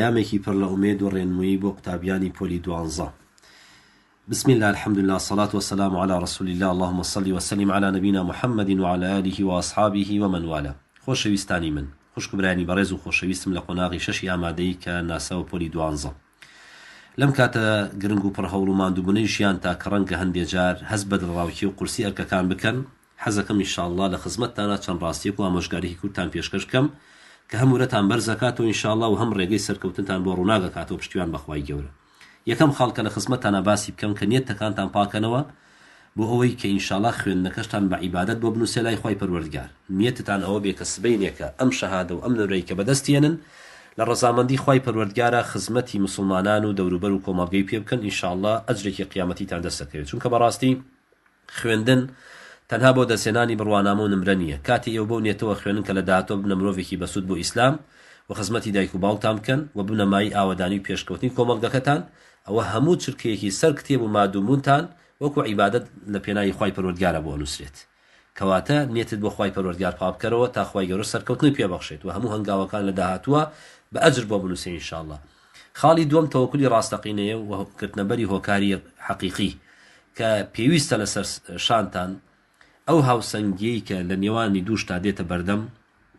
پەیامێکی پڕ لە ئومێد و ڕێنمووی بۆ قوتابیانی پۆلی 12. بسم الله الحمد لله الصلاة والسلام على رسول الله اللهم صل وسلم على نبينا محمد وعلى آله وأصحابه ومن والاه. خۆشەویستانی من، خوشک برانی بەڕێز و خۆشەویستم لە قۆناغی شەشی ئامادەی کە ناساوە پۆلی 12. لەم کاتە گرنگ و پڕهەوڵ و ماندووبوونەی ژیان تا کە ڕەنگە هەندێک جار هەست بە دڵڕاوکی و قورسی ئەرکەکان بکەن، حەزەکەم ئینشاءالله لە خزمەتتانە چەند ڕاستیەک و ئامۆژگاریی کورتتان پێشکەش بکەم کە هەم ورەتان بەرزەکاتەوە ئینشاءالله و هەم ڕێگەی سەرکەوتنتان بۆ ڕووناگەکاتەوە پشتیوان بەخوای گەورە. یەکەم خاڵکە لە خزمەتتانە باسی بکەم کە نیەتەکانتان پاکەنەوە بۆ ئەوەی کە ئینشاءالله خوێندنەکەشتان بە عیبادەت بۆ بنووسێ لای خوای پەروەردگار. نیەتتان ئەوە بێ کە سبەینێکە ئەم شەهادە و ئەم نورەی کە بەدەستێنن لە ڕەزامەندی خوای پەروەردگارە خزمەتی مسلمانان و دەوروبەر و کۆمەڵگەی پێ بکەن، ئینشاءالله ئەجرێکی قیامەتیتان دەستەکەوێت. چونکە بەڕاستی خوێندن تەنها بۆ دەسێنانی بڕوانامە و نمرە نییە. کاتی ئێوە بۆ نیێتەوە خوێنن کە لە داهاتوە بنە مرۆڤێکی بەسوود بۆ ئیسلام و خزمەتی دایک و باوکتان بکەن و بنە مای ئاوەدانی و پێشکەوتنی کۆمەڵگەکەتان. ئەوە هەموو چرکەیەکی سەر کتێب و مادوومونتان وەکو عیبادەت لە پێناوی خوای پەروەردگارە بۆ ئەنووسرێت. کەواتە نیەتت بۆ خوای پەروەردگار پاکەرەوە تا خوای گەورە سەرکەوتنی پێبەخشێت و هەموو هەنگاوەکان لە داهاتووە بە ئەجر بۆ بنووسێ ئینشاءالله. خاڵی دووەم تەوەکولی ڕاستەقینەیە و کردنەبەری هۆکاری حەقیقی کە پێویستە لەسەر شانتان ئەو هاوسەنگیەی کە لە نێوانی دووشتا دێتە بەردەم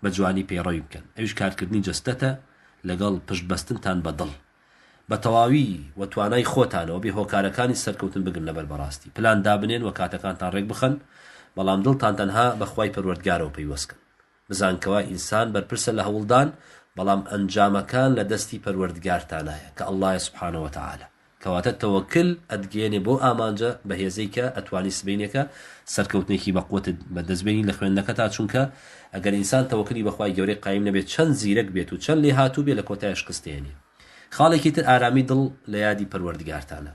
بە جوانی پەیڕەوی بکەن. ئەویش کارکردنی جەستەتە لەگەڵ پشتبەستنتان بەدڵ بە تەواوی و توانای خۆتانەوە بێ هۆکارەکانی سەرکەوتن بگرن لەبەر بەڕاستی. پلان دابنێن و کاتەکانتان ڕێک بخەن، بەڵام دڵتان تەنها بەخوای پەروەردگارەوە پەیوەستکن. بزانکەوە ئینسان بەرپرسە لە هەوڵدان، بەڵام ئەنجامەکان لە دەستی پەروەردگارتانایە کە ئەڵڵایە سوبحانەوە وتەعالە. کەواتە تەوەکل ئەدگێنێ بۆ ئامانجە بەهێزەی کە ئەتوانی سبەینێکە سەرکەوتنێکی بەقوتت بەدەستبێنی لە خوێندنەکە تا، چونکە ئەگەر ئینسان تەوەکلی بەخوای گەورەی قایم نەبێت چەند زیرەک بێت و چەند لێ هاتوو بێ لە کۆتای شکستێنێ. خاڵێکی تر ئارامی دڵ لە یادی پەروەردگارتانە.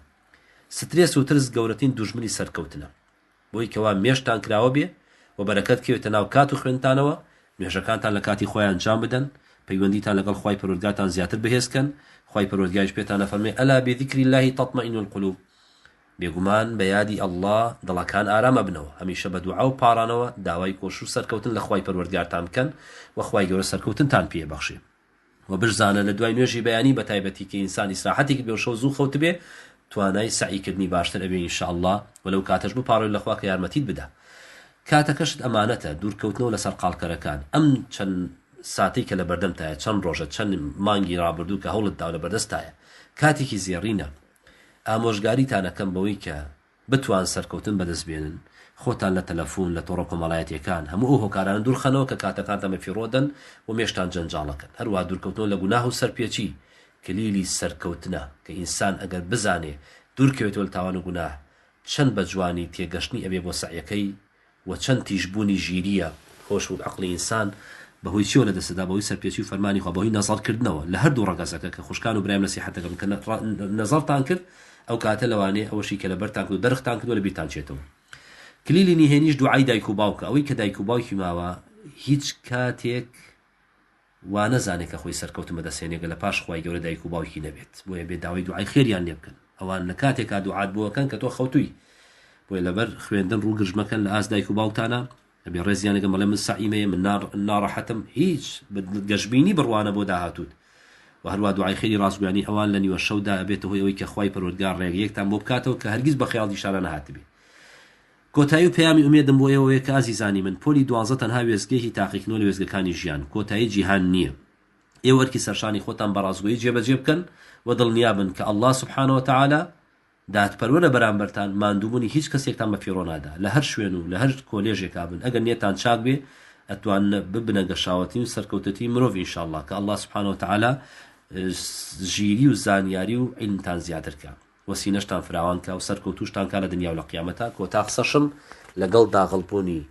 سترێس و ترس گەورەترین دوژمنی سەرکەوتنە، بۆی کەوا مێشتان کراوە بێ و بەرەکەت کەوێتە ناو کات و خوێندتانەوە، مێژەکانتان لە کاتی خۆیان انجام بدەن، پەیوەندیتان لەگەڵ خوای پەروەردگارتان زیاتر بەهێزکەن. خوای پەروەردگاریش پێتان ئەفەرمێ ئەلا بذیکری الله تطمئن القلوب، بێگومان بە یادی ئەڵڵا دڵەکان ئارامە بنەوە. هەمیشە بە دوعا و پاڕانەوە داوای کۆش و سەرکەوتن لە خوای پەروەردگارتان بکەن و خوای گەورە سەرکەوتنتان پێبەخشێ. و بشزانە لە دوای نوێژی بەیانی بە تایبەتی کە ئینسان ئیسراحەتێکی بێ و شەو زوو خەوت بێ، توانای سعیکردنی باشتر ئەبێ ئینشاءالله، ولەو کاتەش بپاڕۆی لەخوا کە یارمەتیت بدە. کاتەکەشت ئەمانەتە دوورکەوتنەوە لەسەر قاڵکەرەکان. ئەم چەند ساتەی کە لە بەردەمتایە، چەند ڕۆژە چەند مانگی ڕابردوو کە هەوڵت دا لە بەردەستایە، کاتێکی زێڕینە. ئامۆژگاریتانەکەم بەوەی کە بتوان سەرکەوتن بەدەست بێنن، خۆتان لە تەلەفۆن لە تۆڕە کۆمەڵایەتیەکان هەموو ئەو هۆکارانە دوورخەنەوە کە کاتەکانتان بەفیڕۆدەن و مێشتان جەنجاڵەکەن. هەروە دوورکەوتنەوە لە گوناه و سەرپێچی کلیلی سەرکەوتنە کە ئینسان ئەگەر بزانێ دوورکەوێتەوە لە تاوان و گوناه چەند بە جوانی تێگەشتنی ئەبێ بۆ سەعیەکەی و چەند تیژبوونی ژیریە خۆش و عەقڵی ئینسان بەهۆی چیەوە لە دەستدا، بەهۆی سەرپێچی و فەرمانی خوا، بەهۆی نەزەڕکردنەوە لە هەردوو ڕەگەزەکە کە خوشکان و برایم نەسیحەتەکەم کە نەزەڕتان کرد ئەو کاتە لەوانێ ئەوەشی کە لە بەرتان کرد و دەرختان کردووە لە بیرتان چێتەوە. کلیلی نهێنیش دوعای دایک و باوکە، ئەوەی کە دایک و باوکی ماوە هیچ کاتێک وا نەزانێت کە خۆی سەرکەوتن بەدەستێنێگە لە پاش خوای گەورە دایک و باوکی نەبێت، بۆیە بێ داوای دوعای خێریان لێ بکەن. ئەوان لە کاتێکا دوعات بۆەکەن کە تۆ خەوتووی، بۆیە لەبەر خوێندن ڕووگرژمەکەن لە ئاس دایک و باوکتانە. ئەبێ ڕێزیانەکە مەڵێ من سەعیمەیە، من ناڕەحەتم، هیچ گەشببینی بڕوانە بۆ داهاتوت. و هەروە دوعای خێری ڕاستگویانی ئەوان لە نیوە شەودا ئەبێتە هۆی ئەوەی کە خوای پەروەردگار ڕێگەیەکتان بۆ بکاتەوە کە هەرگیز بە خەیاڵی شارە نەهاتبێ. کۆتایی و پەیامی ئومێدم بۆ ئێوەیە کە ئازیزانی من، پۆلی 12 تەنها وێزگەیەکی تاقیکردنەوە لە وێزگەکانی ژیان، کۆتایی جیهان نییە. ئێوە وەرکی سەرشانی خۆتان بە ڕاستگۆیی جێبەجێ بکەن و دڵنیابن کە ئەڵڵا سوبحانەوە وتەعالە دادپەروەرە بەرامبەرتان، ماندووبوونی هیچ کەسێکتان بەفیڕۆ نادا لە هەر شوێن و لە هەر کۆلێژێکا بن. ئەگەر نێتان چاک بێ ئەتوان ببنە گەشاوەتی و سەرکەوتەتی مرۆڤ ئینشاءالله، کە ئەڵڵا سوبحانەوە وتەعالە ژیری و زانیاری و عیلمتان زیاتر کە و سینەشتان فراوان کە و سەرکەوتوشتان کا لە دنیا و لە قیامەتە. کۆتا قسەشم لەگەڵ داغڵبوونی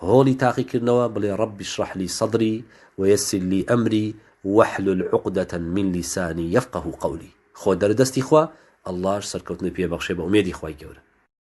هۆڵی تاقیکردنەوە بڵێ ڕەبی اشرح لي صدري ويسر لي أمري واحلل عقدة من لساني يفقه قولي. خۆ دەردەستی خوا، ئەڵڵاش سەرکەوتنی پێبەخشێ بە ئومێدی خوای گەورە.